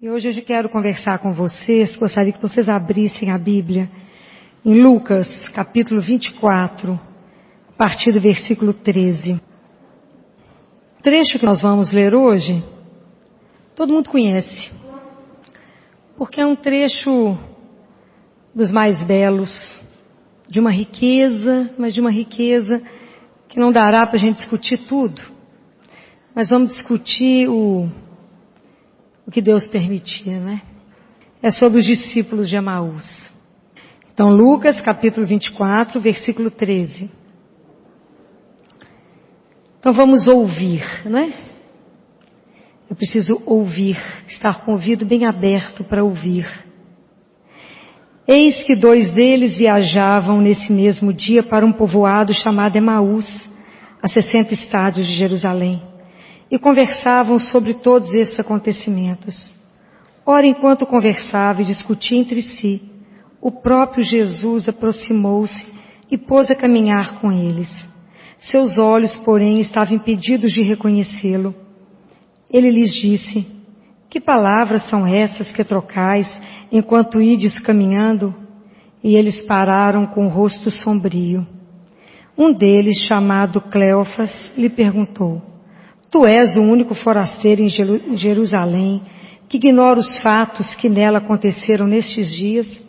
E hoje eu quero conversar com vocês, gostaria que vocês abrissem a Bíblia em Lucas, capítulo 24, a partir do versículo 13. O trecho que nós vamos ler hoje, todo mundo conhece, porque é um trecho dos mais belos, de uma riqueza, mas de uma riqueza que não dará para a gente discutir tudo. Mas vamos discutir o que Deus permitia, né? É sobre os discípulos de Emaús. Então, Lucas, capítulo 24, versículo 13. Então, vamos ouvir, né? Eu preciso ouvir, estar com o ouvido bem aberto para ouvir. Eis que 2 deles viajavam nesse mesmo dia para um povoado chamado Emaús, a 60 estádios de Jerusalém. E conversavam sobre todos esses acontecimentos. Ora, enquanto conversava e discutia entre si, o próprio Jesus aproximou-se e pôs a caminhar com eles. Seus olhos, porém, estavam impedidos de reconhecê-lo. Ele lhes disse: que palavras são essas que trocais enquanto ides caminhando? E eles pararam com o rosto sombrio. Um deles, chamado Cleofas, lhe perguntou: tu és o único forasteiro em Jerusalém que ignora os fatos que nela aconteceram nestes dias?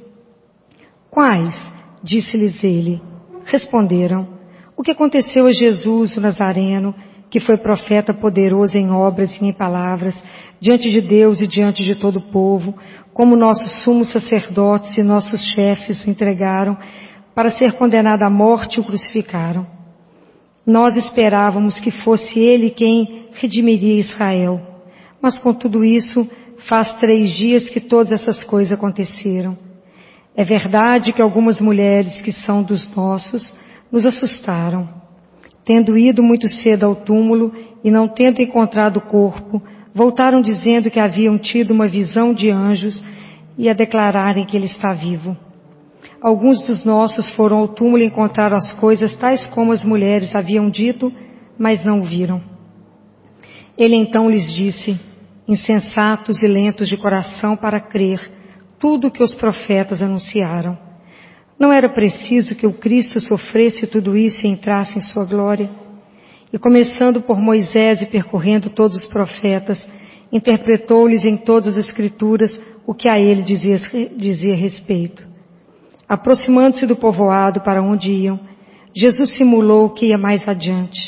Quais? Disse-lhes ele. Responderam: o que aconteceu a Jesus o Nazareno, que foi profeta poderoso em obras e em palavras, diante de Deus e diante de todo o povo, como nossos sumos sacerdotes e nossos chefes o entregaram, para ser condenado à morte e o crucificaram. Nós esperávamos que fosse ele quem redimiria Israel. Mas com tudo isso, faz 3 dias que todas essas coisas aconteceram. É verdade que algumas mulheres que são dos nossos nos assustaram. Tendo ido muito cedo ao túmulo e não tendo encontrado o corpo, voltaram dizendo que haviam tido uma visão de anjos e a declararem que ele está vivo. Alguns dos nossos foram ao túmulo e encontraram as coisas tais como as mulheres haviam dito, mas não o viram. Ele então lhes disse: insensatos e lentos de coração para crer tudo o que os profetas anunciaram. Não era preciso que o Cristo sofresse tudo isso e entrasse em sua glória? E começando por Moisés e percorrendo todos os profetas, interpretou-lhes em todas as escrituras o que a ele dizia respeito. Aproximando-se do povoado para onde iam, Jesus simulou que ia mais adiante.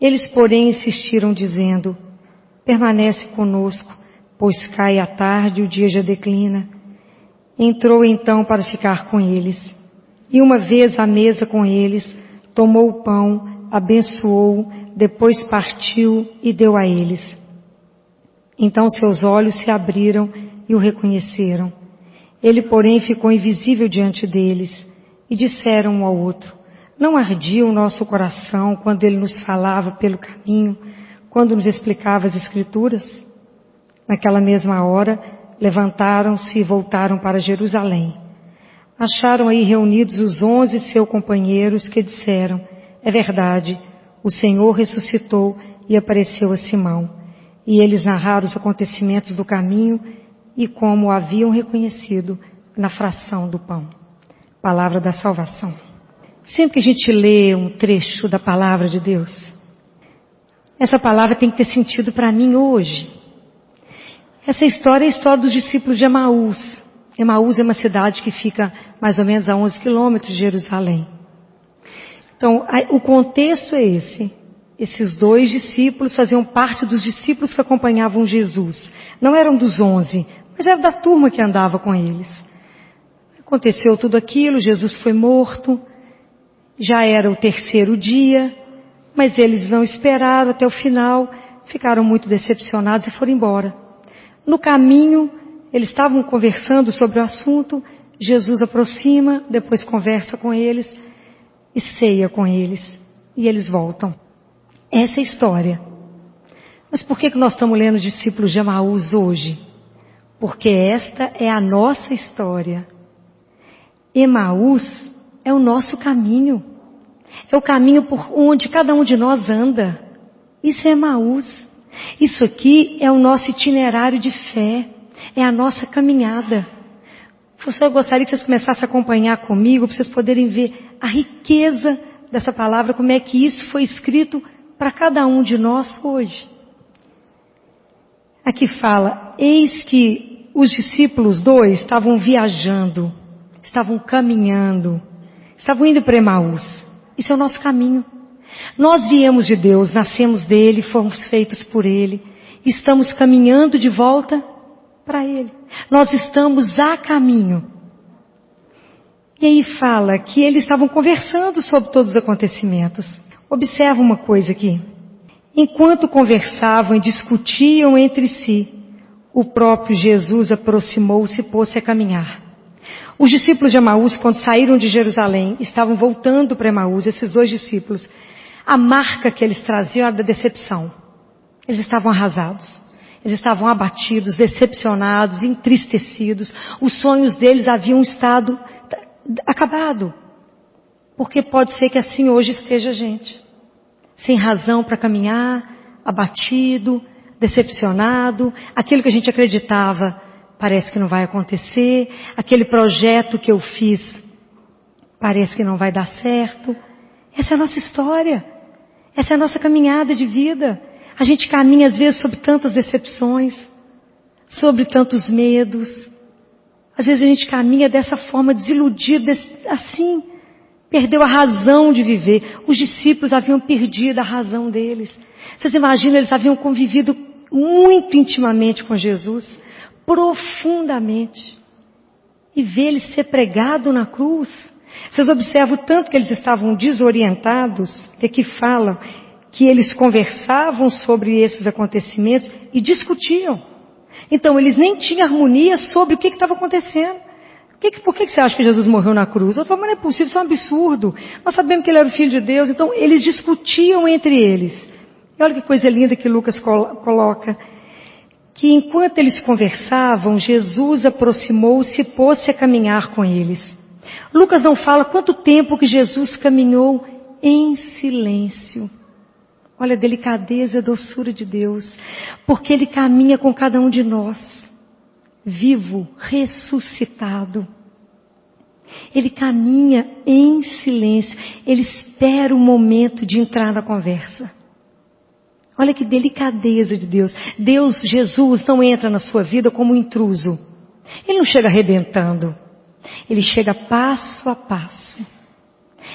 Eles, porém, insistiram dizendo: permanece conosco, pois cai a tarde e o dia já declina. Entrou então para ficar com eles. E uma vez à mesa com eles, tomou o pão, abençoou, depois partiu e deu a eles. Então seus olhos se abriram e o reconheceram. Ele, porém, ficou invisível diante deles, e disseram um ao outro: não ardia o nosso coração quando ele nos falava pelo caminho, quando nos explicava as Escrituras? Naquela mesma hora, levantaram-se e voltaram para Jerusalém. Acharam aí reunidos os 11 seus companheiros, que disseram: é verdade, o Senhor ressuscitou e apareceu a Simão. E eles narraram os acontecimentos do caminho e como o haviam reconhecido na fração do pão. Palavra da salvação. Sempre que a gente lê um trecho da palavra de Deus, essa palavra tem que ter sentido para mim hoje. Essa história é a história dos discípulos de Emaús. Emaús é uma cidade que fica mais ou menos a 11 quilômetros de Jerusalém. Então, o contexto é esse. Esses 2 discípulos faziam parte dos discípulos que acompanhavam Jesus. Não eram dos 11, mas era da turma que andava com eles. Aconteceu tudo aquilo, Jesus foi morto, já era o 3º dia, mas eles não esperaram até o final, ficaram muito decepcionados e foram embora. No caminho, eles estavam conversando sobre o assunto, Jesus aproxima, depois conversa com eles e ceia com eles, e eles voltam. Essa é a história. Mas por que nós estamos lendo discípulos de Emaús hoje? Porque esta é a nossa história. Emaús é o nosso caminho. É o caminho por onde cada um de nós anda. Isso é Emaús. Isso aqui é o nosso itinerário de fé. É a nossa caminhada. Eu gostaria que vocês começassem a acompanhar comigo, para vocês poderem ver a riqueza dessa palavra, como é que isso foi escrito para cada um de nós hoje. Aqui fala, eis que os discípulos 2 estavam viajando, estavam caminhando, estavam indo para Emaús. Isso é o nosso caminho. Nós viemos de Deus, nascemos dele, fomos feitos por ele, estamos caminhando de volta para ele. Nós estamos a caminho. E aí fala que eles estavam conversando sobre todos os acontecimentos. Observa uma coisa aqui. Enquanto conversavam e discutiam entre si, o próprio Jesus aproximou-se e pôs-se a caminhar. Os discípulos de Emaús, quando saíram de Jerusalém, estavam voltando para Emaús, esses 2 discípulos. A marca que eles traziam era da decepção. Eles estavam arrasados. Eles estavam abatidos, decepcionados, entristecidos. Os sonhos deles haviam estado acabado. Porque pode ser que assim hoje esteja a gente. Sem razão para caminhar, abatido, decepcionado. Aquilo que a gente acreditava parece que não vai acontecer. Aquele projeto que eu fiz parece que não vai dar certo. Essa é a nossa história. Essa é a nossa caminhada de vida. A gente caminha às vezes sobre tantas decepções, sobre tantos medos. Às vezes a gente caminha dessa forma, desiludido, assim, perdeu a razão de viver. Os discípulos haviam perdido a razão deles. Vocês imaginam, eles haviam convivido muito intimamente com Jesus, profundamente. E ver ele ser pregado na cruz. Vocês observam o tanto que eles estavam desorientados, que aqui fala que eles conversavam sobre esses acontecimentos e discutiam. Então, eles nem tinham harmonia sobre o que estava acontecendo. Por que você acha que Jesus morreu na cruz? Eu falo, mas não é possível, isso é um absurdo. Nós sabemos que ele era o Filho de Deus. Então, eles discutiam entre eles. E olha que coisa linda que Lucas coloca. Que enquanto eles conversavam, Jesus aproximou-se e pôs-se a caminhar com eles. Lucas não fala quanto tempo que Jesus caminhou em silêncio. Olha a delicadeza e a doçura de Deus. Porque Ele caminha com cada um de nós. Vivo, ressuscitado. Ele caminha em silêncio. Ele espera o momento de entrar na conversa. Olha que delicadeza de Deus. Jesus não entra na sua vida como um intruso. Ele não chega arrebentando. Ele chega passo a passo.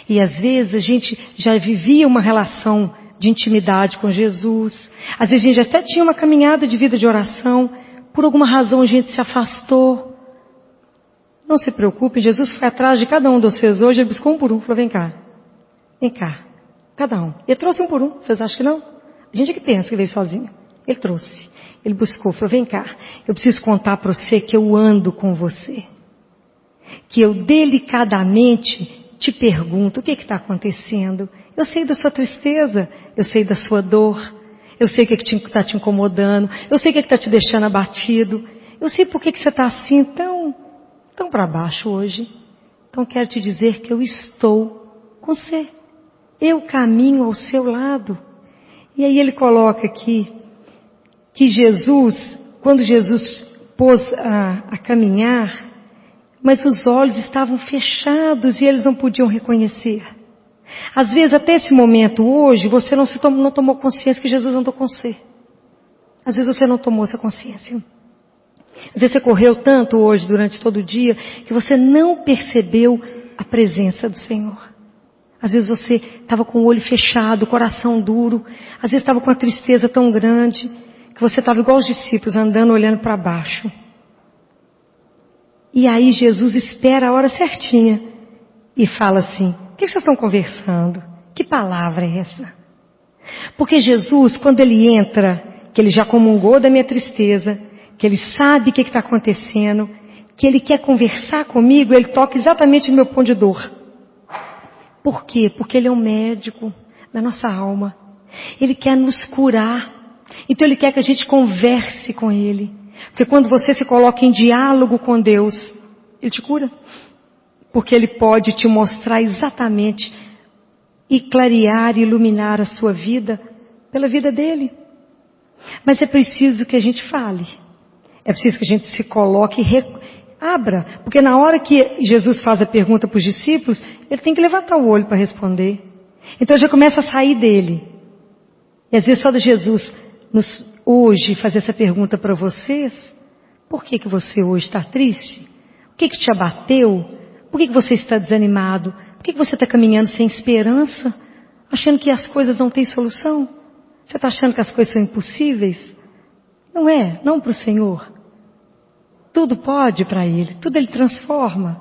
E às vezes a gente já vivia uma relação de intimidade com Jesus. Às vezes a gente até tinha uma caminhada de vida de oração. Por alguma razão a gente se afastou. Não se preocupe, Jesus foi atrás de cada um de vocês hoje. Ele buscou um por um. Falou, vem cá. Vem cá. Cada um. Ele trouxe um por um. Vocês acham que não? A gente é que pensa que veio sozinho. Ele trouxe. Ele buscou. Falou, vem cá. Eu preciso contar para você que eu ando com você. Que eu delicadamente te pergunto, o que está acontecendo? Eu sei da sua tristeza, eu sei da sua dor, eu sei o que está te incomodando, eu sei o que está te deixando abatido, eu sei por que você está assim tão para baixo hoje. Então quero te dizer que eu estou com você. Eu caminho ao seu lado. E aí ele coloca aqui que quando Jesus pôs a caminhar, mas os olhos estavam fechados e eles não podiam reconhecer. Às vezes, até esse momento hoje, você não tomou consciência que Jesus andou com você. Às vezes você não tomou essa consciência. Às vezes você correu tanto hoje, durante todo o dia, que você não percebeu a presença do Senhor. Às vezes você estava com o olho fechado, o coração duro. Às vezes estava com uma tristeza tão grande, que você estava igual os discípulos, andando, olhando para baixo. E aí Jesus espera a hora certinha e fala assim, o que vocês estão conversando? Que palavra é essa? Porque Jesus, quando ele entra, que ele já comungou da minha tristeza, que ele sabe o que está acontecendo, que ele quer conversar comigo, ele toca exatamente no meu ponto de dor. Por quê? Porque ele é um médico da nossa alma. Ele quer nos curar. Então ele quer que a gente converse com ele. Porque quando você se coloca em diálogo com Deus, Ele te cura. Porque Ele pode te mostrar exatamente e clarear e iluminar a sua vida pela vida dele. Mas é preciso que a gente fale. É preciso que a gente se coloque e abra. Porque na hora que Jesus faz a pergunta para os discípulos, ele tem que levantar o olho para responder. Então já começa a sair dele. E às vezes só de Jesus hoje fazer essa pergunta para vocês: por que você hoje está triste? O que te abateu? Por que você está desanimado? Por que você está caminhando sem esperança? Achando que as coisas não têm solução? Você está achando que as coisas são impossíveis? Não é, não para o Senhor. Tudo pode para Ele, tudo Ele transforma.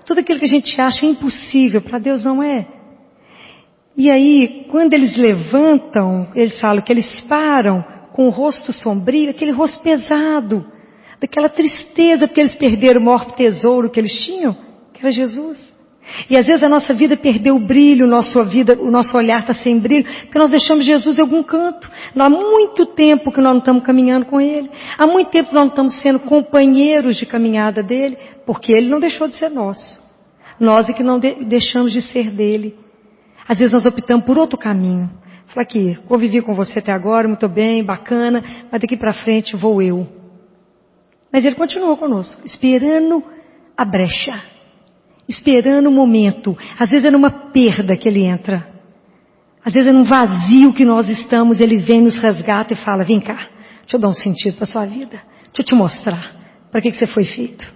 Tudo aquilo que a gente acha impossível, para Deus não é. E aí, quando eles levantam, eles falam que eles param com o rosto sombrio, aquele rosto pesado, daquela tristeza, porque eles perderam o maior tesouro que eles tinham, que era Jesus. E às vezes a nossa vida perdeu o brilho, o nosso olhar está sem brilho, porque nós deixamos Jesus em algum canto. Há muito tempo que nós não estamos caminhando com Ele. Há muito tempo que nós não estamos sendo companheiros de caminhada dEle, porque Ele não deixou de ser nosso. Nós é que não deixamos de ser dEle. Às vezes nós optamos por outro caminho. Fala aqui, convivi com você até agora, muito bem, bacana, mas daqui para frente vou eu. Mas Ele continuou conosco, esperando a brecha. Esperando o momento. Às vezes é numa perda que Ele entra. Às vezes é num vazio que nós estamos, Ele vem, nos resgata e fala: vem cá, deixa eu dar um sentido para a sua vida. Deixa eu te mostrar para que você foi feito.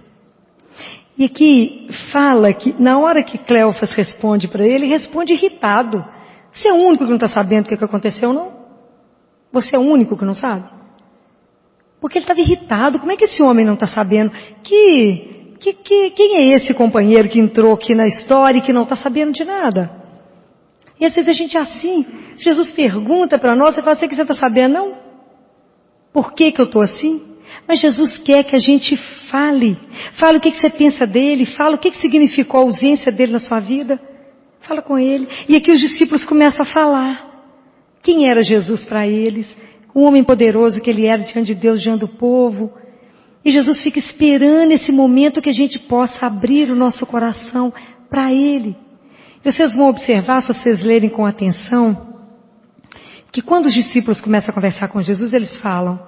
E aqui fala que na hora que Cleofas responde para ele responde irritado. Você é o único que não está sabendo o que aconteceu, não? Você é o único que não sabe? Porque ele estava irritado. Como é que esse homem não está sabendo quem é esse companheiro que entrou aqui na história e que não está sabendo de nada? E às vezes a gente é assim. Jesus pergunta para nós, você fala: você que você está sabendo, não? Por que eu estou assim? Mas Jesus quer que a gente fale. Fala o que você pensa dele, fala o que significou a ausência dele na sua vida. Fala com ele. E aqui os discípulos começam a falar. Quem era Jesus para eles? O homem poderoso que ele era diante de Deus, diante do povo. E Jesus fica esperando esse momento que a gente possa abrir o nosso coração para Ele. E vocês vão observar, se vocês lerem com atenção, que quando os discípulos começam a conversar com Jesus, eles falam: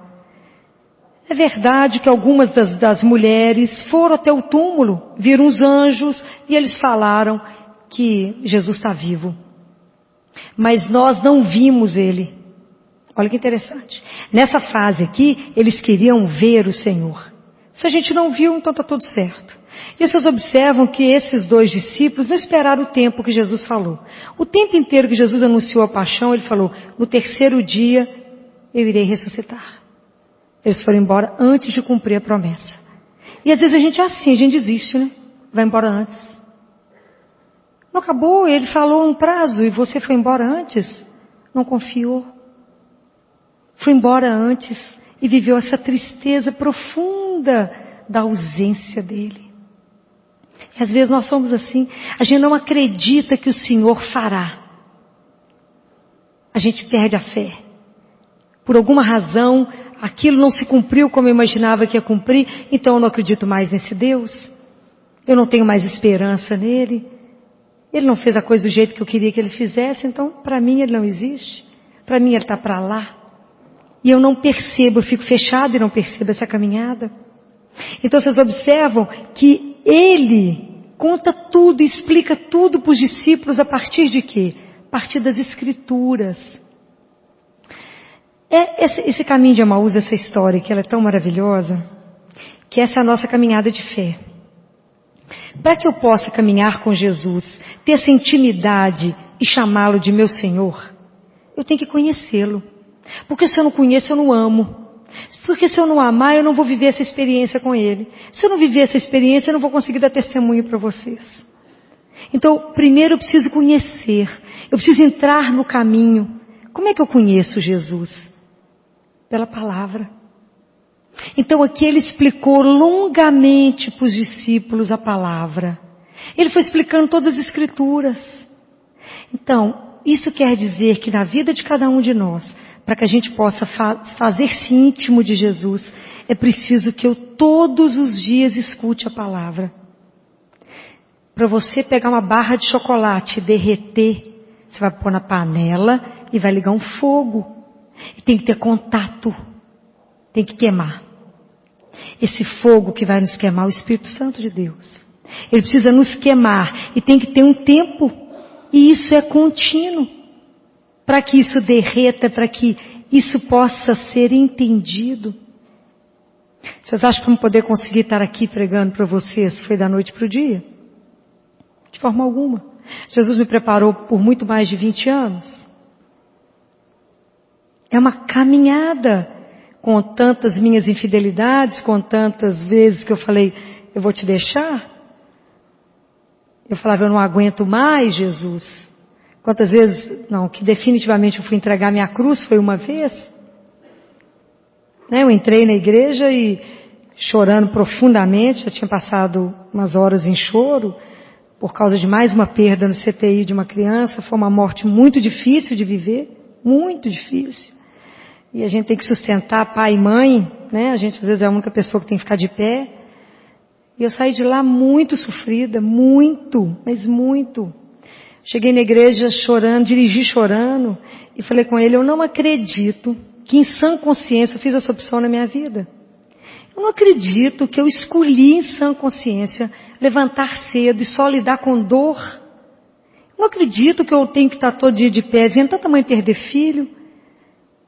é verdade que algumas das mulheres foram até o túmulo, viram os anjos e eles falaram que Jesus está vivo. Mas nós não vimos Ele. Olha que interessante. Nessa fase aqui, eles queriam ver o Senhor. Se a gente não viu, então está tudo certo. E vocês observam que esses dois discípulos não esperaram o tempo que Jesus falou. O tempo inteiro que Jesus anunciou a paixão, Ele falou: no terceiro dia eu irei ressuscitar. Eles foram embora antes de cumprir a promessa. E às vezes a gente é assim, a gente desiste, né? Vai embora antes. Não acabou, Ele falou um prazo e você foi embora antes. Não confiou. Foi embora antes e viveu essa tristeza profunda da ausência dele. E às vezes nós somos assim, a gente não acredita que o Senhor fará. A gente perde a fé. Por alguma razão, aquilo não se cumpriu como eu imaginava que ia cumprir, então eu não acredito mais nesse Deus. Eu não tenho mais esperança nele. Ele não fez a coisa do jeito que eu queria que ele fizesse, então para mim ele não existe. Para mim ele está para lá. E eu não percebo, eu fico fechado e não percebo essa caminhada. Então vocês observam que ele conta tudo, explica tudo para os discípulos a partir de quê? A partir das Escrituras. Esse caminho de Emaús, essa história que ela é tão maravilhosa, que essa é a nossa caminhada de fé. Para que eu possa caminhar com Jesus, ter essa intimidade e chamá-lo de meu Senhor, eu tenho que conhecê-lo. Porque se eu não conheço, eu não amo. Porque se eu não amar, eu não vou viver essa experiência com Ele. Se eu não viver essa experiência, eu não vou conseguir dar testemunho para vocês. Então, primeiro eu preciso conhecer. Eu preciso entrar no caminho. Como é que eu conheço Jesus? Pela palavra. Então aqui ele explicou longamente para os discípulos a palavra. Ele foi explicando todas as Escrituras. Então, isso quer dizer que na vida de cada um de nós, para que a gente possa fazer-se íntimo de Jesus, é preciso que eu todos os dias escute a palavra. Para você pegar uma barra de chocolate e derreter, você vai pôr na panela e vai ligar um fogo. E tem que ter contato. Tem que queimar. esse fogo que vai nos queimar, o Espírito Santo de Deus. Ele precisa nos queimar e tem que ter um tempo, e isso é contínuo, para que isso derreta, para que isso possa ser entendido. Vocês acham que vamos poder conseguir estar aqui pregando para vocês? Foi da noite para o dia? De forma alguma. Jesus me preparou por muito mais de 20 anos. É uma caminhada, com tantas minhas infidelidades, com tantas vezes que eu falei, eu vou te deixar. Eu falava, eu não aguento mais, Jesus. Quantas vezes, não, que definitivamente eu fui entregar minha cruz, foi uma vez. Eu entrei na igreja e chorando profundamente, já tinha passado umas horas em choro, por causa de mais uma perda no CTI de uma criança. Foi uma morte muito difícil de viver, muito difícil. E a gente tem que sustentar pai e mãe, né? A gente às vezes é a única pessoa que tem que ficar de pé. E eu saí de lá muito sofrida, muito, mas muito. Cheguei na igreja chorando, dirigi chorando, e falei com ele, eu não acredito que em sã consciência eu fiz essa opção na minha vida. Eu não acredito que eu escolhi em sã consciência levantar cedo e só lidar com dor. Eu não acredito que eu tenho que estar todo dia de pé, vendo tanta mãe perder filho,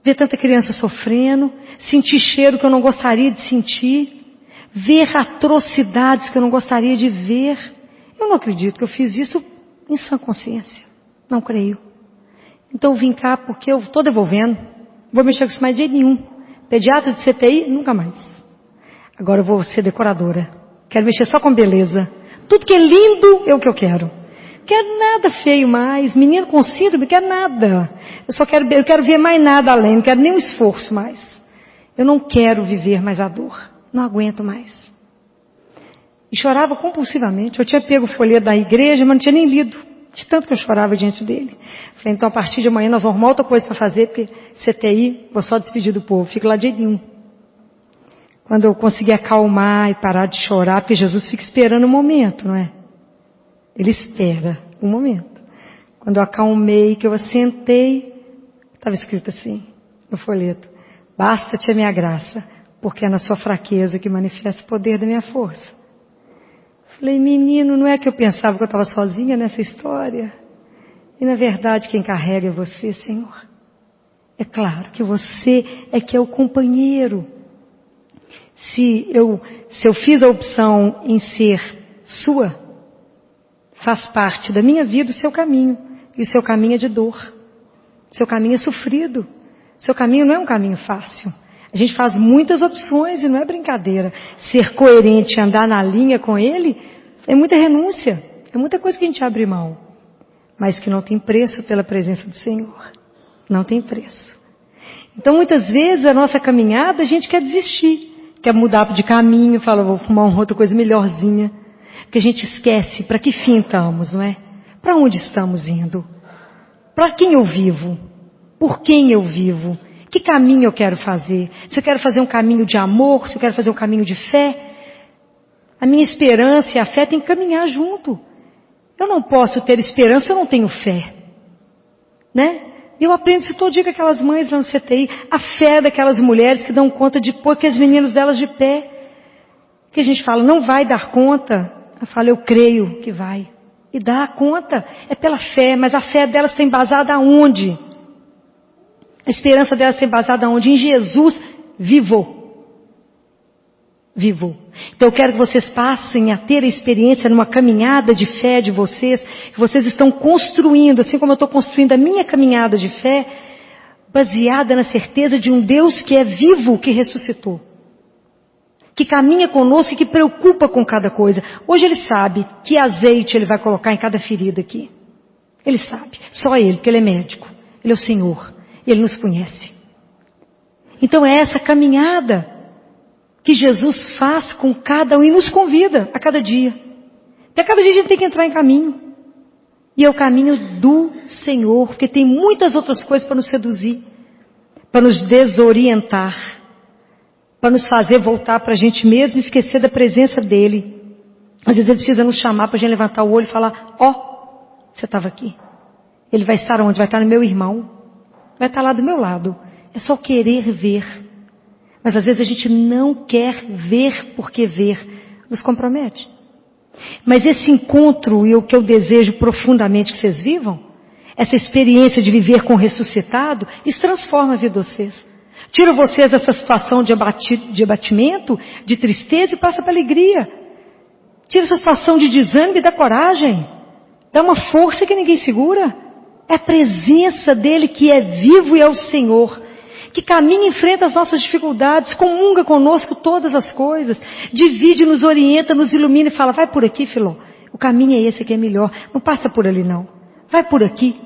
ver tanta criança sofrendo, sentir cheiro que eu não gostaria de sentir, ver atrocidades que eu não gostaria de ver. Eu não acredito que eu fiz isso em sã consciência. Não creio. Então eu vim cá porque eu estou devolvendo. Vou mexer com isso mais de jeito nenhum. Pediatra de CTI, nunca mais. Agora eu vou ser decoradora. Quero mexer só com beleza. Tudo que é lindo é o que eu quero. Quero nada feio mais. Menino com síndrome, quero nada. Eu quero ver mais nada além. Não quero nenhum esforço mais. Eu não quero viver mais a dor. Não aguento mais. E chorava compulsivamente. Eu tinha pego o folheto da igreja, mas não tinha nem lido. De tanto que eu chorava diante dele. Falei, então a partir de amanhã nós vamos arrumar outra coisa para fazer, porque CTI, vou só despedir do povo. Fico lá de jeito nenhum. Quando eu consegui acalmar e parar de chorar, porque Jesus fica esperando o momento, não é? Ele espera o momento. Quando eu acalmei, que eu assentei, estava escrito assim, no folheto, basta-te a minha graça, porque é na sua fraqueza que manifesta o poder da minha força. Falei, menino, não é que eu pensava que eu estava sozinha nessa história? E na verdade quem carrega é você, Senhor. É claro que você é que é o companheiro. Se eu fiz a opção em ser sua, faz parte da minha vida o seu caminho. E o seu caminho é de dor. O seu caminho é sofrido. O seu caminho não é um caminho fácil. A gente faz muitas opções e não é brincadeira. Ser coerente e andar na linha com ele é muita renúncia. É muita coisa que a gente abre mão. Mas que não tem preço pela presença do Senhor. Não tem preço. Então muitas vezes a nossa caminhada a gente quer desistir. Quer mudar de caminho, fala, vou fumar uma outra coisa melhorzinha. Porque a gente esquece para que fim estamos, não é? Para onde estamos indo? Para quem eu vivo? Por quem eu vivo? Que caminho eu quero fazer? Se eu quero fazer um caminho de amor, se eu quero fazer um caminho de fé, a minha esperança e a fé têm que caminhar junto. Eu não posso ter esperança se eu não tenho fé. Né? Eu aprendo isso todo dia com aquelas mães lá no CTI, a fé daquelas mulheres que dão conta de pôr aqueles meninos delas de pé. Que a gente fala, não vai dar conta. Ela fala, eu creio que vai. E dá conta. É pela fé, mas a fé delas tem embasada aonde? A esperança delas tem embasada aonde? Em Jesus vivo. Vivo. Então eu quero que vocês passem a ter a experiência numa caminhada de fé de vocês, que vocês estão construindo, assim como eu estou construindo a minha caminhada de fé, baseada na certeza de um Deus que é vivo, que ressuscitou. Que caminha conosco e que preocupa com cada coisa. Hoje ele sabe que azeite ele vai colocar em cada ferida aqui. Ele sabe. Só ele, porque ele é médico. Ele é o Senhor. Ele nos conhece. Então é essa caminhada que Jesus faz com cada um e nos convida a cada dia. E a cada dia a gente tem que entrar em caminho. E é o caminho do Senhor, porque tem muitas outras coisas para nos seduzir, para nos desorientar, para nos fazer voltar para a gente mesmo e esquecer da presença dEle. Às vezes Ele precisa nos chamar para a gente levantar o olho e falar, ó, você estava aqui. Ele vai estar onde? Vai estar no meu irmão. Vai estar lá do meu lado. É só querer ver. Mas às vezes a gente não quer ver porque ver nos compromete. Mas esse encontro, e o que eu desejo profundamente que vocês vivam, essa experiência de viver com o ressuscitado, isso transforma a vida de vocês. Tira vocês dessa situação de abatimento, de tristeza e passa para alegria. Tira essa situação de desânimo e dá coragem. Dá uma força que ninguém segura. É a presença dele que é vivo e é o Senhor, que caminha e enfrenta as nossas dificuldades, comunga conosco todas as coisas, divide, nos orienta, nos ilumina e fala, vai por aqui, Filó, o caminho é esse aqui, é melhor, não passa por ali não, vai por aqui.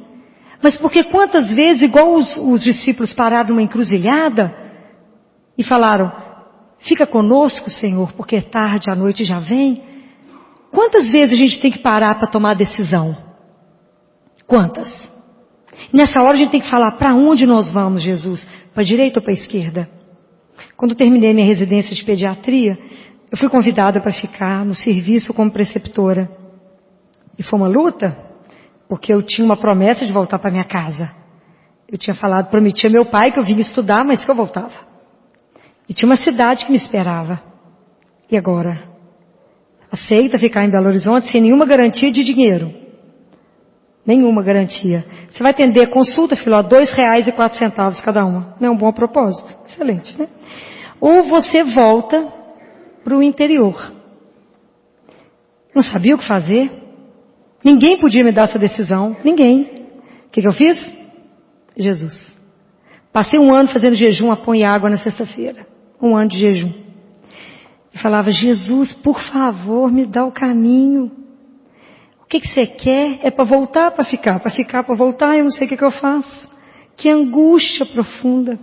Mas porque quantas vezes, igual os discípulos pararam numa encruzilhada e falaram, fica conosco, Senhor, porque é tarde, a noite já vem. Quantas vezes a gente tem que parar para tomar decisão? Quantas? Nessa hora a gente tem que falar, para onde nós vamos, Jesus? Para a direita ou para a esquerda? Quando eu terminei minha residência de pediatria, eu fui convidada para ficar no serviço como preceptora. E foi uma luta, porque eu tinha uma promessa de voltar para minha casa. Eu tinha prometi a meu pai que eu vinha estudar, mas que eu voltava. E tinha uma cidade que me esperava. E agora? Aceita ficar em Belo Horizonte sem nenhuma garantia de dinheiro? Nenhuma garantia. Você vai atender a consulta, filho, a R$2,04 cada uma. Não é um bom propósito? Excelente, né? Ou você volta para o interior. Não sabia o que fazer. Ninguém podia me dar essa decisão. Ninguém. O que eu fiz? Jesus. Passei 1 ano fazendo jejum a pão e água na sexta-feira. 1 ano de jejum. E falava, Jesus, por favor, me dá o caminho. O que você quer? É para voltar, para ficar para voltar, eu não sei o que eu faço. Que angústia profunda.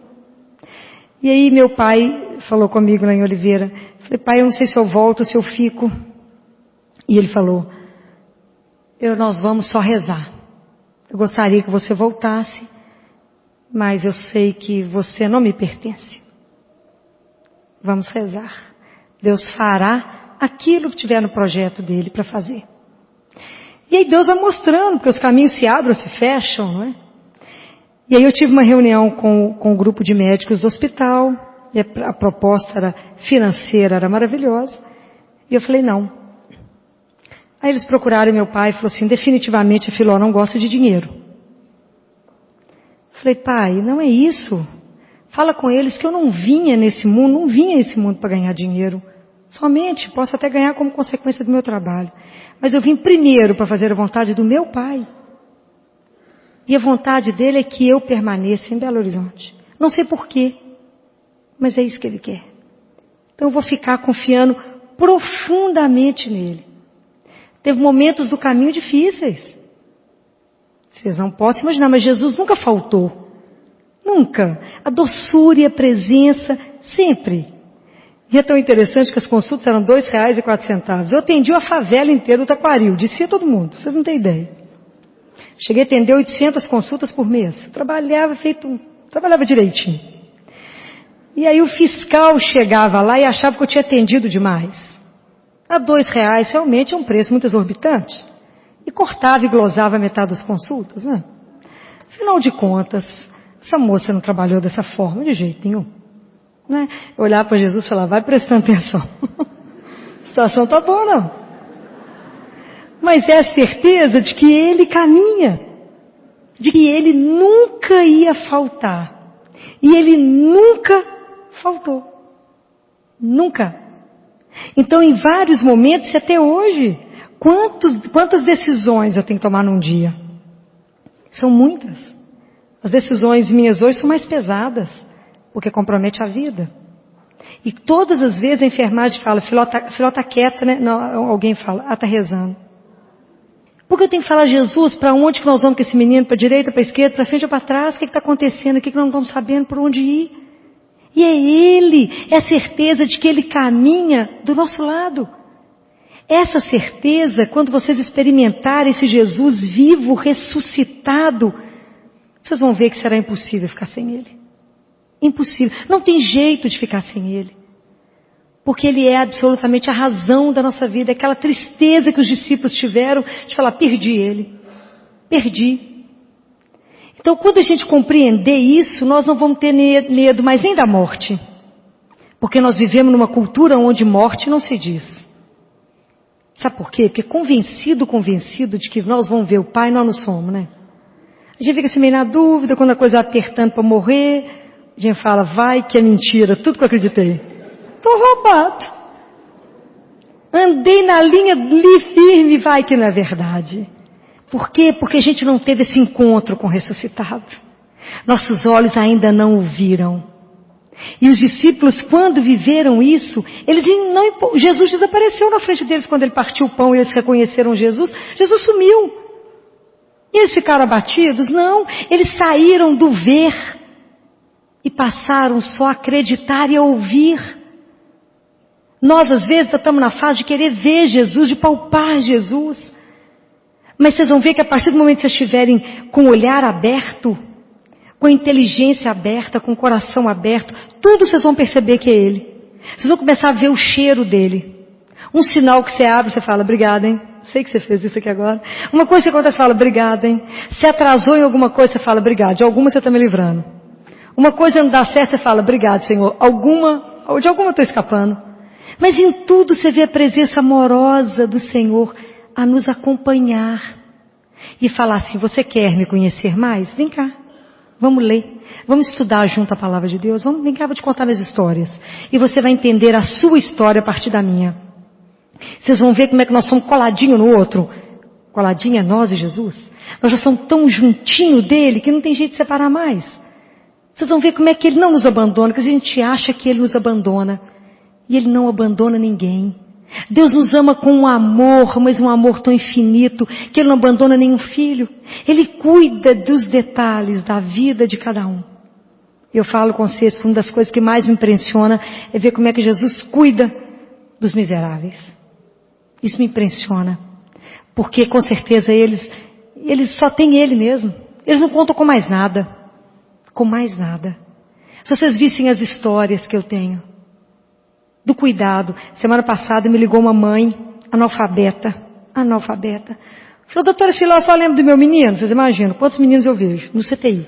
E aí meu pai falou comigo lá em Oliveira. Falei, pai, eu não sei se eu volto ou se eu fico. E ele falou, nós vamos só rezar. Eu gostaria que você voltasse, mas eu sei que você não me pertence. Vamos rezar. Deus fará aquilo que tiver no projeto dele para fazer. E aí Deus vai mostrando, porque os caminhos se abrem ou se fecham, não é? E aí eu tive uma reunião com o grupo de médicos do hospital, e a proposta era financeira, era maravilhosa, e eu falei, não. Aí eles procuraram meu pai e falou assim, definitivamente a Filó não gosta de dinheiro. Eu falei, pai, não é isso. Fala com eles que eu não vinha nesse mundo para ganhar dinheiro. Somente, posso até ganhar como consequência do meu trabalho. Mas eu vim primeiro para fazer a vontade do meu pai. E a vontade dele é que eu permaneça em Belo Horizonte. Não sei porquê, mas é isso que ele quer. Então eu vou ficar confiando profundamente nele. Teve momentos do caminho difíceis. Vocês não podem imaginar, mas Jesus nunca faltou. Nunca. A doçura e a presença, sempre. E é tão interessante que as consultas eram R$2,04. Eu atendi a favela inteira do Taquaril, descia todo mundo, vocês não têm ideia. Cheguei a atender 800 consultas por mês. Trabalhava direitinho. E aí o fiscal chegava lá e achava que eu tinha atendido demais. A R$2 realmente é um preço muito exorbitante. E cortava e glosava metade das consultas, né? Afinal de contas, essa moça não trabalhou dessa forma de jeito nenhum. Né? Eu olhava para Jesus e falava, vai prestando atenção. A situação está boa, não. Mas é a certeza de que ele caminha. De que ele nunca ia faltar. E ele nunca faltou. Nunca. Então, em vários momentos, e até hoje, quantas decisões eu tenho que tomar num dia? São muitas. As decisões minhas hoje são mais pesadas, porque compromete a vida. E todas as vezes a enfermagem fala, Filó tá quieta, né? Não, alguém fala, está rezando. Porque eu tenho que falar, Jesus, para onde que nós vamos com esse menino? Para a direita, para a esquerda, para frente ou para trás? O que está acontecendo? O que nós não estamos sabendo por onde ir? E é Ele, é a certeza de que Ele caminha do nosso lado. Essa certeza, quando vocês experimentarem esse Jesus vivo, ressuscitado, vocês vão ver que será impossível ficar sem Ele. Impossível. Não tem jeito de ficar sem Ele. Porque Ele é absolutamente a razão da nossa vida. Aquela tristeza que os discípulos tiveram de falar, perdi Ele. Perdi. Então, quando a gente compreender isso, nós não vamos ter medo mais nem da morte. Porque nós vivemos numa cultura onde morte não se diz. Sabe por quê? Porque convencido de que nós vamos ver o Pai, nós não somos, né? A gente fica assim meio na dúvida, quando a coisa vai apertando para morrer, a gente fala, vai que é mentira, tudo que eu acreditei. Estou roubado. Andei na linha ali firme, vai que não é verdade. Por quê? Porque a gente não teve esse encontro com o ressuscitado. Nossos olhos ainda não o viram. E os discípulos, quando viveram isso, Jesus desapareceu na frente deles quando ele partiu o pão e eles reconheceram Jesus. Jesus sumiu. E eles ficaram abatidos? Não, eles saíram do ver e passaram só a acreditar e a ouvir. Nós, às vezes, estamos na fase de querer ver Jesus, de palpar Jesus. Mas vocês vão ver que a partir do momento que vocês estiverem com o olhar aberto, com a inteligência aberta, com o coração aberto, tudo vocês vão perceber que é Ele. Vocês vão começar a ver o cheiro dele. Um sinal que você abre, você fala, obrigada, hein? Sei que você fez isso aqui agora. Uma coisa que acontece, você fala, obrigada, hein? Se atrasou em alguma coisa, você fala, obrigada. De alguma você está me livrando. Uma coisa não dá certo, você fala, obrigado, Senhor. De alguma eu estou escapando. Mas em tudo você vê a presença amorosa do Senhor a nos acompanhar. E falar assim, você quer me conhecer mais? Vem cá. Vamos ler, vamos estudar junto a palavra de Deus, vem cá, vou te contar minhas histórias. E você vai entender a sua história a partir da minha. Vocês vão ver como é que nós somos coladinhos no outro. Coladinho é nós e Jesus. Nós já somos tão juntinho dele que não tem jeito de separar mais. Vocês vão ver como é que ele não nos abandona, que a gente acha que ele nos abandona. E ele não abandona ninguém. Deus nos ama com um amor, mas um amor tão infinito, que Ele não abandona nenhum filho. Ele cuida dos detalhes da vida de cada um. Eu falo com vocês que uma das coisas que mais me impressiona é ver como é que Jesus cuida dos miseráveis. Isso me impressiona. Porque com certeza eles só têm Ele mesmo. Eles não contam com mais nada. Com mais nada. Se vocês vissem as histórias que eu tenho. Do cuidado. Semana passada me ligou uma mãe analfabeta. Falou, doutora Filó, eu só lembro do meu menino. Vocês imaginam quantos meninos eu vejo no CTI.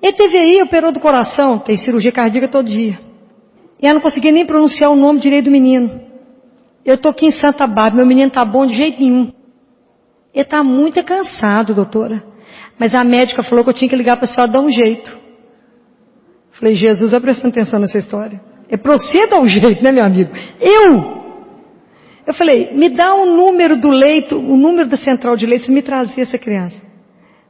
Ele teve aí, operou do coração, tem cirurgia cardíaca todo dia. E ela não conseguia nem pronunciar o nome direito do menino. Eu estou aqui em Santa Bárbara, meu menino está bom de jeito nenhum. Ele está muito cansado, doutora. Mas a médica falou que eu tinha que ligar para a senhora dar um jeito. Falei, Jesus, vai prestando atenção nessa história. É pra você dar um jeito, né, meu amigo? Eu falei, me dá o número do leito, o número da central de leite, para me trazer essa criança.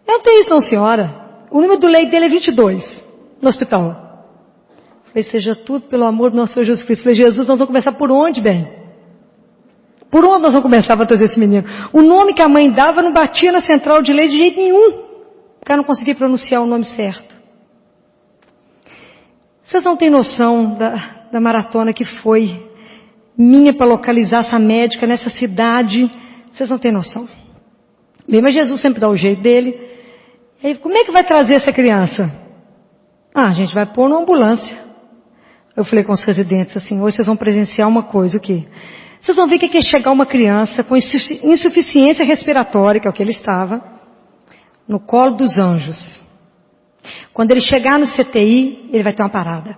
Não tem isso não, senhora. O número do leito dele é 22, no hospital. Falei, seja tudo pelo amor do nosso Senhor Jesus Cristo. Falei, Jesus, nós vamos começar por onde, bem? Por onde nós vamos começar para trazer esse menino? O nome que a mãe dava não batia na central de leite de jeito nenhum. O cara não conseguia pronunciar o nome certo. Vocês não têm noção da maratona que foi minha para localizar essa médica nessa cidade. Vocês não têm noção. Bem, mas Jesus sempre dá o jeito dele. E aí, como é que vai trazer essa criança? A gente vai pôr numa ambulância. Eu falei com os residentes assim, hoje vocês vão presenciar uma coisa, o quê? Vocês vão ver que é chegar uma criança com insuficiência respiratória, que é o que ele estava, no colo dos anjos. Quando ele chegar no CTI, ele vai ter uma parada.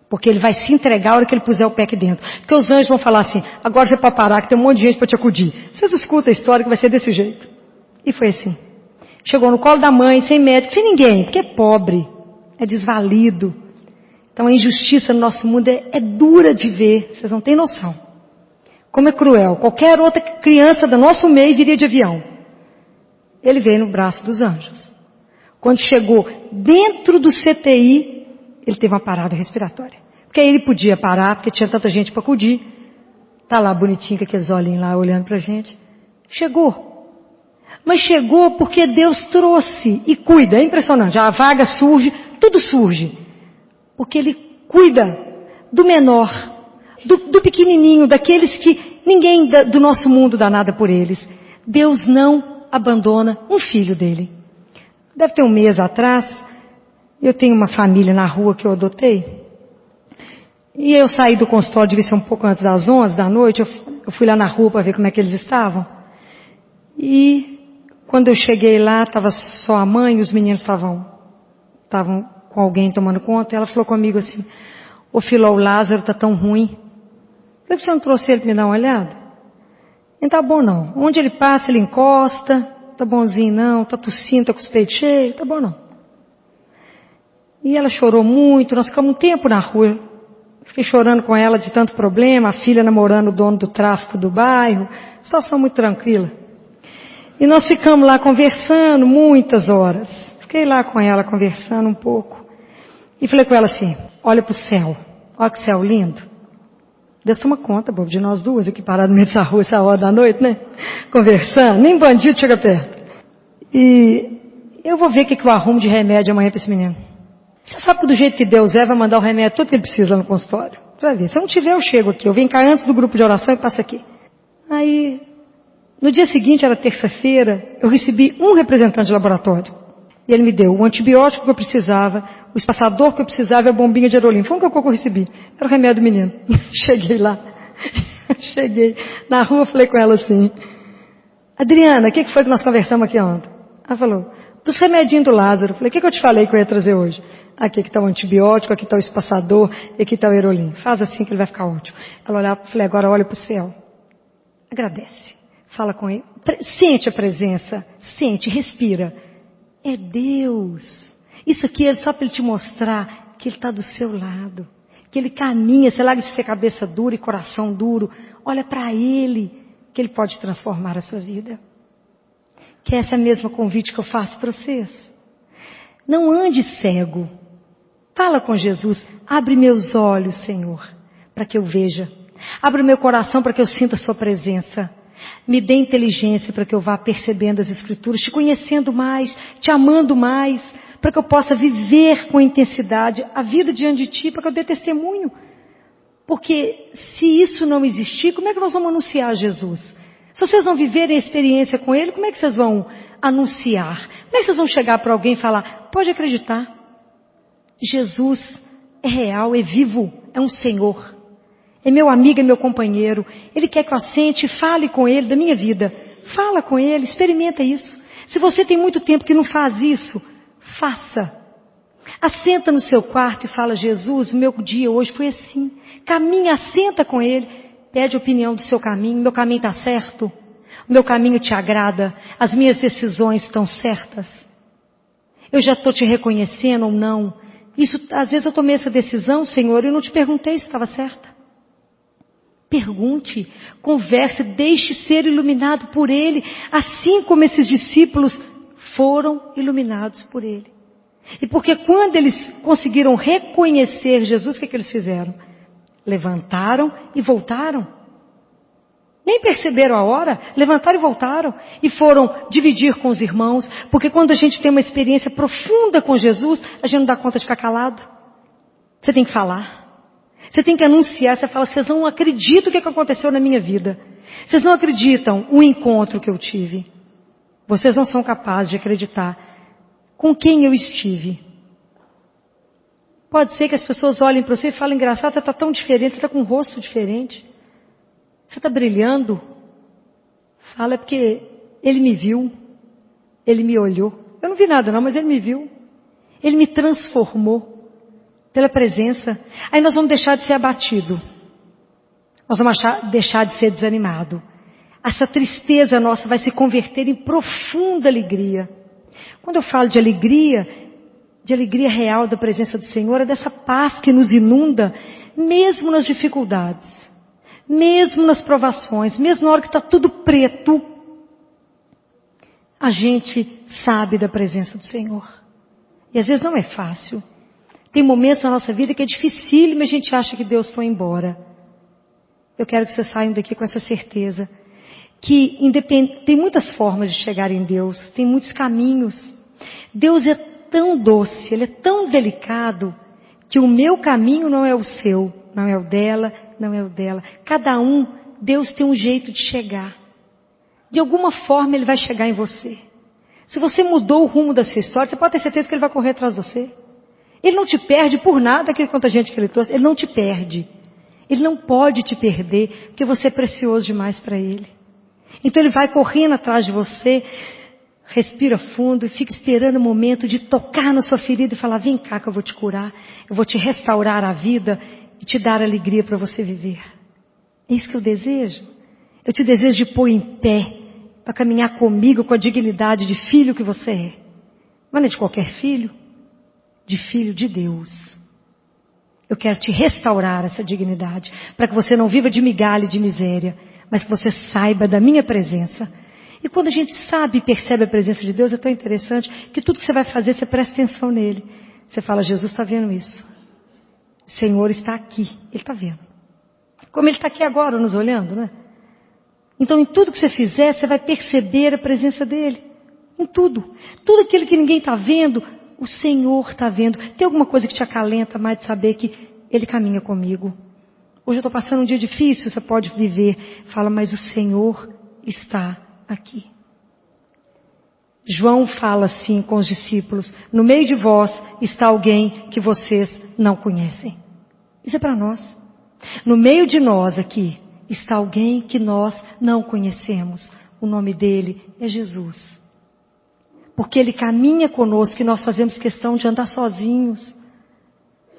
Porque ele vai se entregar a hora que ele puser o pé aqui dentro. Porque os anjos vão falar assim, agora você pode parar, que tem um monte de gente para te acudir. Vocês escutam a história que vai ser desse jeito. E foi assim. Chegou no colo da mãe, sem médico, sem ninguém, porque é pobre, é desvalido. Então a injustiça no nosso mundo é dura de ver, vocês não têm noção. Como é cruel. Qualquer outra criança do nosso meio viria de avião. Ele veio no braço dos anjos. Quando chegou dentro do CTI, ele teve uma parada respiratória. Porque aí ele podia parar, porque tinha tanta gente para acudir. Está lá bonitinho com aqueles olhinhos lá olhando para a gente. Chegou. Mas chegou porque Deus trouxe e cuida. É impressionante. A vaga surge, tudo surge. Porque Ele cuida do menor, do pequenininho, daqueles que ninguém do nosso mundo dá nada por eles. Deus não abandona um filho dele. Deve ter um mês atrás, eu tenho uma família na rua que eu adotei. E eu saí do consultório, devia ser um pouco antes das 11 da noite, eu fui lá na rua para ver como é que eles estavam. E quando eu cheguei lá, estava só a mãe e os meninos estavam com alguém tomando conta. Ela falou comigo assim, Ô Filó, o Lázaro está tão ruim. Por que você não trouxe ele para me dar uma olhada? Não tá bom não. Onde ele passa, ele encosta. Tá bonzinho não, tá tossindo, tá com os peitos cheios. Tá bom não. E ela chorou muito, nós ficamos um tempo na rua. Fiquei chorando com ela de tanto problema, a filha namorando o dono do tráfico do bairro. Situação muito tranquila. E nós ficamos lá conversando muitas horas. Fiquei lá com ela conversando um pouco. E falei com ela assim, olha para o céu. Olha que céu lindo. Deus toma conta, bobo, de nós duas aqui paradas no meio dessa rua, essa hora da noite, né? Conversando. Nem bandido chega perto. E eu vou ver o que eu arrumo de remédio amanhã para esse menino. Você sabe que do jeito que Deus é, vai mandar o remédio tudo que ele precisa lá no consultório. Você vai ver. Se eu não tiver, eu chego aqui. Eu venho cá antes do grupo de oração e passo aqui. Aí, no dia seguinte, era terça-feira, eu recebi um representante de laboratório. E ele me deu o antibiótico que eu precisava, o espaçador que eu precisava e a bombinha de aerolina. Foi o que eu recebi. Era o remédio do menino. Cheguei lá. Cheguei na rua, falei com ela assim, Adriana, o que foi que nós conversamos aqui ontem? Ela falou, dos remedinhos do Lázaro. Falei, o que eu te falei que eu ia trazer hoje? Aqui está o antibiótico, aqui está o espaçador, e aqui está o aerolina. Faz assim que ele vai ficar ótimo. Ela olhava, falei, agora olha para o céu. Agradece. Fala com ele. Sente a presença. Sente, respira. É Deus. Isso aqui é só para ele te mostrar que ele está do seu lado. Que ele caminha, você larga de ter cabeça dura e coração duro. Olha para ele, que ele pode transformar a sua vida. Que essa é a mesma convite que eu faço para vocês. Não ande cego. Fala com Jesus. Abre meus olhos, Senhor, para que eu veja. Abre o meu coração para que eu sinta a sua presença. Me dê inteligência para que eu vá percebendo as Escrituras, te conhecendo mais, te amando mais, para que eu possa viver com intensidade a vida diante de ti, para que eu dê testemunho. Porque se isso não existir, como é que nós vamos anunciar Jesus? Se vocês não viverem a experiência com Ele, como é que vocês vão anunciar? Como é que vocês vão chegar para alguém e falar, pode acreditar, Jesus é real, é vivo, é um Senhor. É meu amigo, é meu companheiro. Ele quer que eu assente e fale com Ele da minha vida. Fala com Ele, experimenta isso. Se você tem muito tempo que não faz isso, faça. Assenta no seu quarto e fala, Jesus, meu dia hoje foi assim. Caminha, assenta com Ele. Pede a opinião do seu caminho. Meu caminho está certo? O meu caminho te agrada? As minhas decisões estão certas? Eu já estou te reconhecendo ou não? Isso, às vezes eu tomei essa decisão, Senhor, e não te perguntei se estava certa. Pergunte, converse, deixe ser iluminado por Ele, assim como esses discípulos foram iluminados por Ele. E porque quando eles conseguiram reconhecer Jesus, o que eles fizeram? Levantaram e voltaram. Nem perceberam a hora, levantaram e voltaram. E foram dividir com os irmãos, porque quando a gente tem uma experiência profunda com Jesus, a gente não dá conta de ficar calado. Você tem que falar. Você tem que anunciar, você fala, vocês não acreditam o que aconteceu na minha vida. Vocês não acreditam o encontro que eu tive. Vocês não são capazes de acreditar com quem eu estive. Pode ser que as pessoas olhem para você e falem, engraçado, você está tão diferente, você está com um rosto diferente. Você está brilhando. Fala, é porque Ele me viu, Ele me olhou. Eu não vi nada não, mas Ele me viu. Ele me transformou. Pela presença, aí nós vamos deixar de ser abatido. Nós vamos deixar de ser desanimado. Essa tristeza nossa vai se converter em profunda alegria. Quando eu falo de alegria real da presença do Senhor, é dessa paz que nos inunda, mesmo nas dificuldades, mesmo nas provações, mesmo na hora que está tudo preto, a gente sabe da presença do Senhor. E às vezes não é fácil. Tem momentos na nossa vida que é dificílimo e a gente acha que Deus foi embora. Eu quero que vocês saiam daqui com essa certeza. Que tem muitas formas de chegar em Deus. Tem muitos caminhos. Deus é tão doce, Ele é tão delicado, que o meu caminho não é o seu, não é o dela, não é o dela. Cada um, Deus tem um jeito de chegar. De alguma forma Ele vai chegar em você. Se você mudou o rumo da sua história, você pode ter certeza que Ele vai correr atrás de você. Ele não te perde por nada, que quanta gente que Ele trouxe. Ele não te perde. Ele não pode te perder, porque você é precioso demais para Ele. Então Ele vai correndo atrás de você, respira fundo e fica esperando o momento de tocar na sua ferida e falar, vem cá que eu vou te curar, eu vou te restaurar a vida, e te dar alegria para você viver. É isso que eu desejo. Eu te desejo de pôr em pé, para caminhar comigo com a dignidade de filho que você é. Mas não é de qualquer filho, de filho de Deus. Eu quero te restaurar essa dignidade, para que você não viva de migalha e de miséria, mas que você saiba da minha presença. E quando a gente sabe e percebe a presença de Deus, é tão interessante que tudo que você vai fazer, você presta atenção nele. Você fala, Jesus está vendo isso. O Senhor está aqui, Ele está vendo. Como Ele está aqui agora, nos olhando, né? Então, em tudo que você fizer, você vai perceber a presença dEle. Em tudo. Tudo aquilo que ninguém está vendo, o Senhor está vendo. Tem alguma coisa que te acalenta mais de saber que Ele caminha comigo? Hoje eu estou passando um dia difícil, você pode viver. Fala, mas o Senhor está aqui. João fala assim com os discípulos, no meio de vós está alguém que vocês não conhecem. Isso é para nós. No meio de nós aqui está alguém que nós não conhecemos. O nome dele é Jesus. Porque ele caminha conosco e nós fazemos questão de andar sozinhos.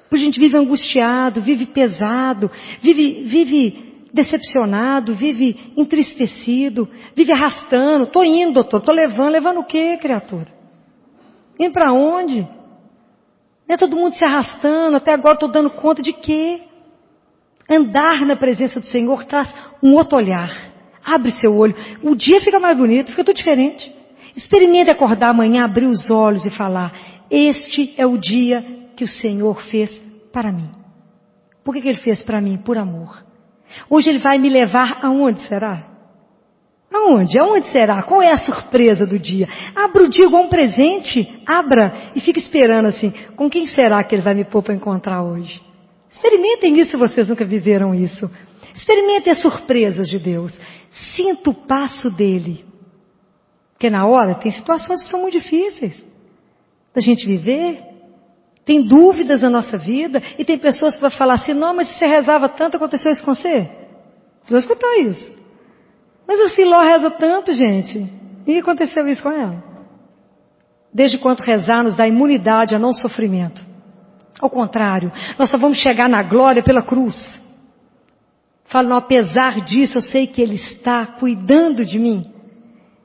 Porque a gente vive angustiado, vive pesado, vive decepcionado, vive entristecido, vive arrastando. Estou indo, doutor, estou levando o quê, criatura? Indo para onde? É todo mundo se arrastando, até agora estou dando conta de quê? Andar na presença do Senhor traz um outro olhar. Abre seu olho. O dia fica mais bonito, fica tudo diferente. Experimente acordar amanhã, abrir os olhos e falar, este é o dia que o Senhor fez para mim. Por que Ele fez para mim? Por amor. Hoje Ele vai me levar aonde será? Aonde? Aonde será? Qual é a surpresa do dia? Abra o dia igual um presente. Abra e fica esperando assim. Com quem será que Ele vai me pôr para encontrar hoje? Experimentem isso se vocês nunca viveram isso. Experimentem as surpresas de Deus. Sinta o passo dEle. Porque na hora tem situações que são muito difíceis da gente viver. Tem dúvidas na nossa vida. E tem pessoas que vão falar assim, não, mas se você rezava tanto, aconteceu isso com você? Vocês vão escutar isso. Mas a Filó reza tanto, gente. E aconteceu isso com ela. Desde quando rezar nos dá imunidade a não sofrimento. Ao contrário, nós só vamos chegar na glória pela cruz. Fala, não, apesar disso, eu sei que Ele está cuidando de mim.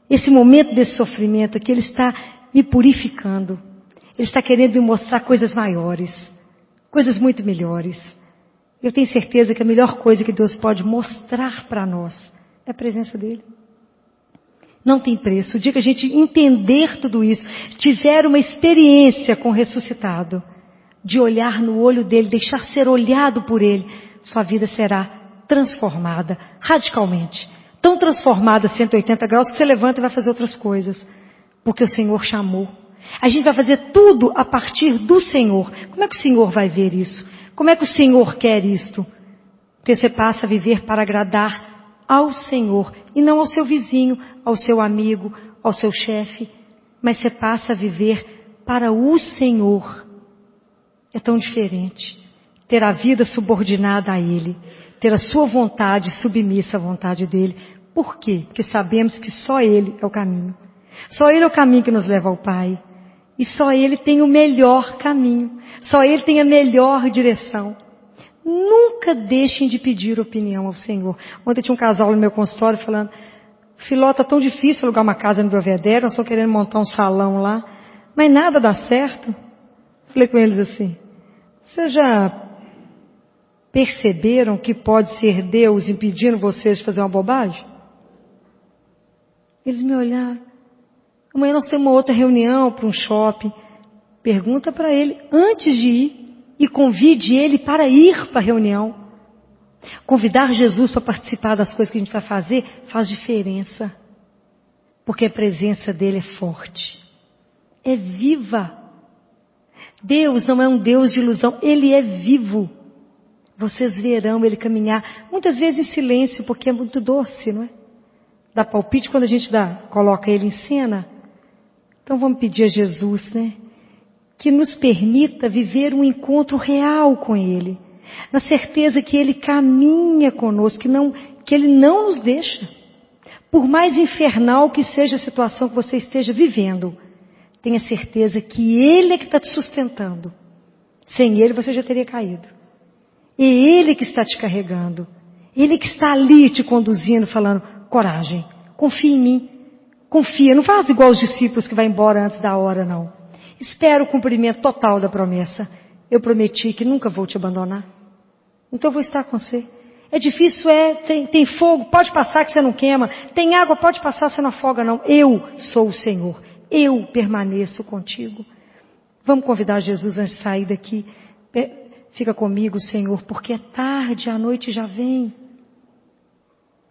Esse momento desse sofrimento aqui, Ele está me purificando. Ele está querendo me mostrar coisas maiores, coisas muito melhores. Eu tenho certeza que a melhor coisa que Deus pode mostrar para nós é a presença dEle. Não tem preço. O dia que a gente entender tudo isso, tiver uma experiência com o ressuscitado, de olhar no olho dEle, deixar ser olhado por Ele, sua vida será transformada radicalmente. Tão transformada 180 graus que você levanta e vai fazer outras coisas. Porque o Senhor chamou. A gente vai fazer tudo a partir do Senhor. Como é que o Senhor vai ver isso? Como é que o Senhor quer isto? Porque você passa a viver para agradar ao Senhor e não ao seu vizinho, ao seu amigo, ao seu chefe. Mas você passa a viver para o Senhor. É tão diferente. Ter a vida subordinada a Ele. Ter a sua vontade submissa à vontade dEle. Por quê? Porque sabemos que só Ele é o caminho. Só Ele é o caminho que nos leva ao Pai. E só Ele tem o melhor caminho. Só Ele tem a melhor direção. Nunca deixem de pedir opinião ao Senhor. Ontem tinha um casal no meu consultório falando, Filó, está tão difícil alugar uma casa no Belvedere, nós estamos querendo montar um salão lá, mas nada dá certo. Falei com eles assim, vocês já perceberam que pode ser Deus impedindo vocês de fazer uma bobagem? Eles me olharam. Amanhã nós temos uma outra reunião para um shopping. Pergunta para ele antes de ir e convide ele para ir para a reunião. Convidar Jesus para participar das coisas que a gente vai fazer faz diferença. Porque a presença dele é forte. É viva. Deus não é um Deus de ilusão. Ele é vivo. Vocês verão ele caminhar. Muitas vezes em silêncio, porque é muito doce, não é? Dá palpite quando a gente coloca ele em cena. Então vamos pedir a Jesus, né? Que nos permita viver um encontro real com Ele. Na certeza que Ele caminha conosco, que Ele não nos deixa. Por mais infernal que seja a situação que você esteja vivendo, tenha certeza que Ele é que está te sustentando. Sem Ele você já teria caído. É Ele que está te carregando. Ele que está ali te conduzindo, falando, coragem, confia em mim. Confia, não faz igual os discípulos que vai embora antes da hora, não. Espera o cumprimento total da promessa. Eu prometi que nunca vou te abandonar. Então eu vou estar com você. É difícil, tem fogo, pode passar que você não queima. Tem água, pode passar, você não afoga, não. Eu sou o Senhor. Eu permaneço contigo. Vamos convidar Jesus antes de sair daqui. Fica comigo, Senhor, porque é tarde, a noite já vem.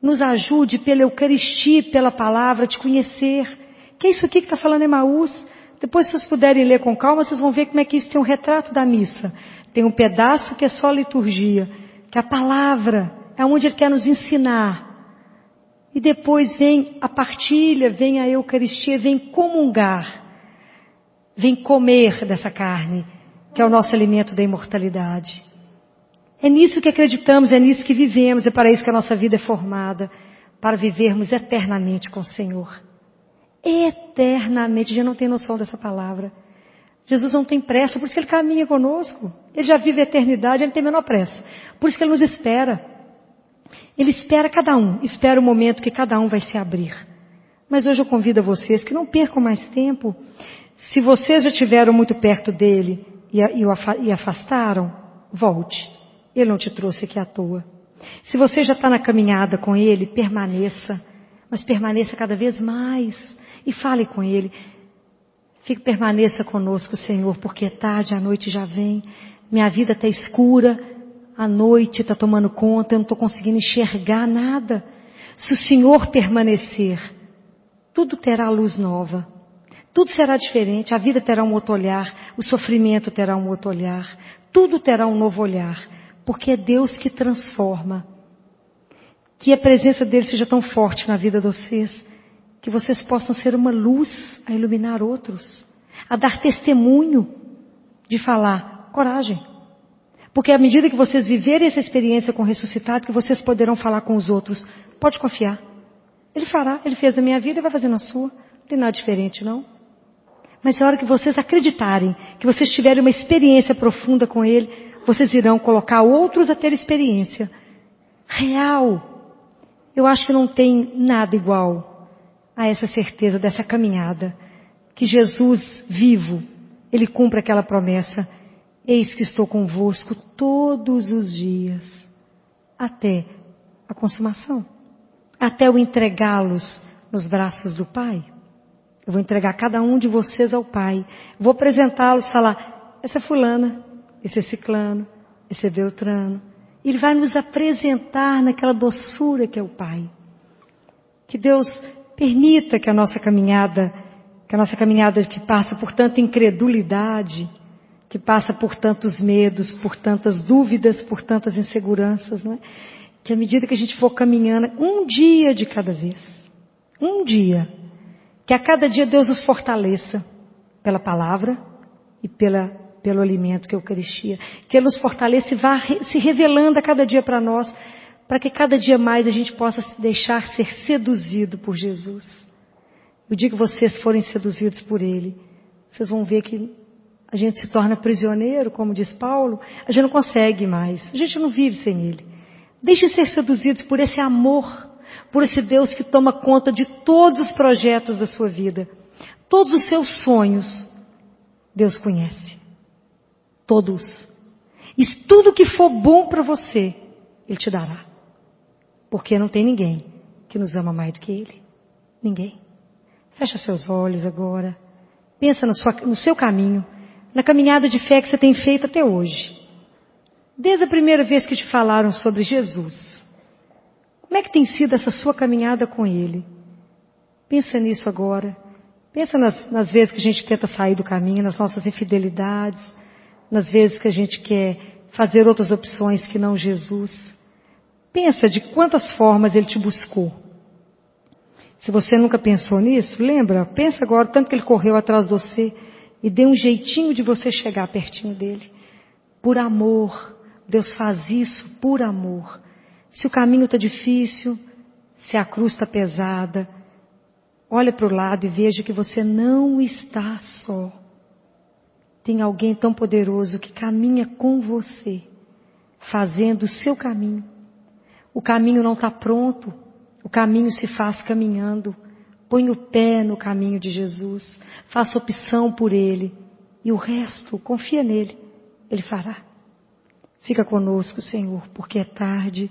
Nos ajude pela Eucaristia, pela palavra, te conhecer. Que é isso aqui que está falando Emaús? Depois, se vocês puderem ler com calma, vocês vão ver como é que isso tem um retrato da missa. Tem um pedaço que é só liturgia, que é a palavra, é onde Ele quer nos ensinar. E depois vem a partilha, vem a Eucaristia, vem comungar, vem comer dessa carne, que é o nosso alimento da imortalidade. É nisso que acreditamos, é nisso que vivemos, é para isso que a nossa vida é formada, para vivermos eternamente com o Senhor. Eternamente, já não tem noção dessa palavra. Jesus não tem pressa, por isso que Ele caminha conosco. Ele já vive a eternidade, Ele não tem a menor pressa. Por isso que Ele nos espera. Ele espera cada um, espera o momento que cada um vai se abrir. Mas hoje eu convido a vocês que não percam mais tempo. Se vocês já estiveram muito perto dEle e afastaram, volte. Ele não te trouxe aqui à toa. Se você já está na caminhada com Ele, permaneça. Mas permaneça cada vez mais. E fale com Ele. Permaneça conosco, Senhor, porque é tarde, a noite já vem. Minha vida está escura. A noite está tomando conta. Eu não estou conseguindo enxergar nada. Se o Senhor permanecer, tudo terá luz nova. Tudo será diferente. A vida terá um outro olhar. O sofrimento terá um outro olhar. Tudo terá um novo olhar. Porque é Deus que transforma. Que a presença dEle seja tão forte na vida de vocês, que vocês possam ser uma luz a iluminar outros, a dar testemunho, de falar, coragem. Porque à medida que vocês viverem essa experiência com o ressuscitado, que vocês poderão falar com os outros, pode confiar. Ele fará, Ele fez na minha vida e vai fazer na sua. Não tem nada diferente, não. Mas é hora que vocês acreditarem, que vocês tiverem uma experiência profunda com Ele, vocês irão colocar outros a ter experiência real. Eu acho que não tem nada igual a essa certeza dessa caminhada. Que Jesus vivo, Ele cumpre aquela promessa. Eis que estou convosco todos os dias, até a consumação. Até eu entregá-los nos braços do Pai. Eu vou entregar cada um de vocês ao Pai. Vou apresentá-los, falar, essa é fulana. Esse é ciclano, esse é Beltrano. Ele vai nos apresentar naquela doçura que é o Pai. Que Deus permita que a nossa caminhada que passa por tanta incredulidade, que passa por tantos medos, por tantas dúvidas, por tantas inseguranças, não é? Que à medida que a gente for caminhando, um dia de cada vez, um dia, que a cada dia Deus nos fortaleça pela palavra e pelo alimento que é a Eucaristia, que Ele nos fortaleça e vá se revelando a cada dia para nós, para que cada dia mais a gente possa se deixar ser seduzido por Jesus. O dia que vocês forem seduzidos por Ele, vocês vão ver que a gente se torna prisioneiro, como diz Paulo, a gente não consegue mais, a gente não vive sem Ele. Deixem ser seduzidos por esse amor, por esse Deus que toma conta de todos os projetos da sua vida. Todos os seus sonhos, Deus conhece. Todos. E tudo que for bom para você, Ele te dará. Porque não tem ninguém que nos ama mais do que Ele. Ninguém. Fecha seus olhos agora. Pensa no seu caminho, na caminhada de fé que você tem feito até hoje. Desde a primeira vez que te falaram sobre Jesus. Como é que tem sido essa sua caminhada com Ele? Pensa nisso agora. Pensa nas vezes que a gente tenta sair do caminho, nas nossas infidelidades, nas vezes que a gente quer fazer outras opções que não Jesus. Pensa de quantas formas Ele te buscou. Se você nunca pensou nisso, lembra, pensa agora, tanto que Ele correu atrás de você e deu um jeitinho de você chegar pertinho dEle. Por amor, Deus faz isso por amor. Se o caminho está difícil, se a cruz está pesada, olha para o lado e veja que você não está só. Tem alguém tão poderoso que caminha com você. fazendo o seu caminho. O caminho não está pronto, o caminho se faz caminhando. Põe o pé no caminho de Jesus, faça opção por Ele e o resto, confia nele, Ele fará. Fica conosco, Senhor, porque é tarde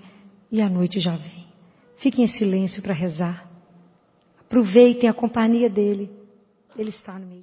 e a noite já vem. Fiquem em silêncio para rezar. Aproveitem a companhia dEle, Ele está no meio.